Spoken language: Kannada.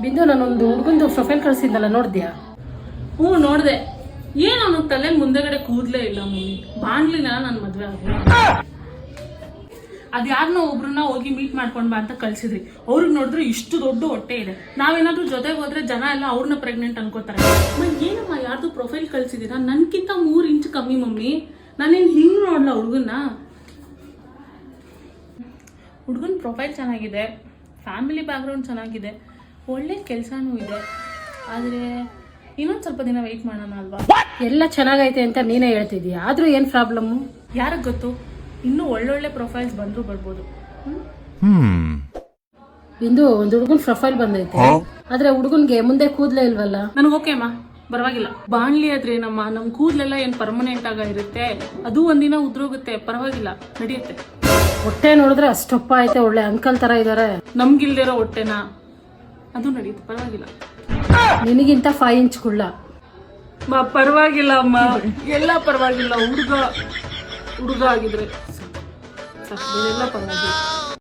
ಬಿಂದು ನಾನೊಂದು ಹುಡುಗಂದು ಪ್ರೊಫೈಲ್ ಕಳಿಸಿದ್ದಲ್ಲ, ನೋಡಿದ್ಯಾ? ಹ್ಞೂ ನೋಡಿದೆ. ಏನು ಅವನು ತಲೆ ಮುಂದೆಗಡೆ ಕೂದಲೇ ಇಲ್ಲ ಮಮ್ಮಿ. ಬಾಣ್ಲಿನ ನನ್ನ ಮದುವೆ ಆಗಲಿ. ಅದ್ಯಾರನ್ನೋ ಒಬ್ರನ್ನ ಹೋಗಿ ಮೀಟ್ ಮಾಡ್ಕೊಂಡ್ ಬಾ ಅಂತ ಕಳ್ಸಿದ್ರಿ. ಅವ್ರಿಗೆ ನೋಡಿದ್ರೆ ಇಷ್ಟು ದೊಡ್ಡ ಹೊಟ್ಟೆ ಇದೆ. ನಾವೇನಾದ್ರೂ ಜೊತೆಗೆ ಹೋದ್ರೆ ಜನ ಎಲ್ಲ ಅವ್ರನ್ನ ಪ್ರೆಗ್ನೆಂಟ್ ಅನ್ಕೋತಾರೆ. ಏನಮ್ಮ ಯಾರ್ದು ಪ್ರೊಫೈಲ್ ಕಳ್ಸಿದೀರಾ? ನನ್ಕಿಂತ 3 ಇಂಚ್ ಕಮ್ಮಿ ಮಮ್ಮಿ. ನಾನೇನು ಹಿಂಗ್ ನೋಡ್ಲ ಹುಡುಗನ ಪ್ರೊಫೈಲ್ ಚೆನ್ನಾಗಿದೆ, ಫ್ಯಾಮಿಲಿ ಬ್ಯಾಕ್ಗ್ರೌಂಡ್ ಚೆನ್ನಾಗಿದೆ, ಒಳ್ಳೆ ಕೆಲಸನೂ ಇದೆ. ಆದರೆ ಇನ್ನೊಂದು ಸ್ವಲ್ಪ ದಿನ ವೆಯ್ಟ್ ಮಾಡೋಣ ಅಲ್ವಾ? ಎಲ್ಲ ಚೆನ್ನಾಗೈತೆ ಅಂತ ನೀನೇ ಹೇಳ್ತಿದ್ಯಾ, ಆದ್ರೂ ಏನ್ ಪ್ರಾಬ್ಲಮ್ಮು? ಯಾರಿಗೆ ಗೊತ್ತು, ಇನ್ನೂ ಒಳ್ಳೊಳ್ಳೆ ಪ್ರೊಫೈಲ್ಸ್ ಬಂದರೂ ಬರ್ಬೋದು. ಬಿಂದು, ಒಂದು ಹುಡುಗನ ಪ್ರೊಫೈಲ್ ಬಂದೈತೆ, ಆದ್ರೆ ಹುಡುಗನ್ಗೆ ಮುಂದೆ ಕೂದಲೇ ಇಲ್ವಲ್ಲ. ನನಗೆ ಓಕೆ ಅಮ್ಮ, ಪರವಾಗಿಲ್ಲ. ಬಾಣ್ಲಿ ಆದ್ರೆ ನಮ್ ಕೂದಲೆಲ್ಲ ಏನ್ ಪರ್ಮನೆಂಟ್ ಆಗ ಇರುತ್ತೆ, ಅದು ಒಂದಿನ ಉದ್ರೋಗುತ್ತೆ, ಪರವಾಗಿಲ್ಲ, ನಡೆಯುತ್ತೆ. ಹೊಟ್ಟೆ ನೋಡಿದ್ರೆ ಅಷ್ಟಪ್ಪ ಐತೆ, ಒಳ್ಳೆ ಅಂಕಲ್ ತರ ಇದಾರೆ. ನಮ್ಗಿಲ್ದಿರೋ ಹೊಟ್ಟೆನಾ? ಅದು ನಡೆಯುತ್ತೆ, ಪರವಾಗಿಲ್ಲ. ನಿನಗಿಂತ 5 ಇಂಚ್ ಕುಳ್ಳ. ಪರವಾಗಿಲ್ಲ ಅಮ್ಮ, ಎಲ್ಲ ಪರವಾಗಿಲ್ಲ. ಹುಡುಗ ಆಗಿದ್ರೆ ಸಾಕು, ಬೇರೆಲ್ಲ ಪರವಾಗಿಲ್ಲ.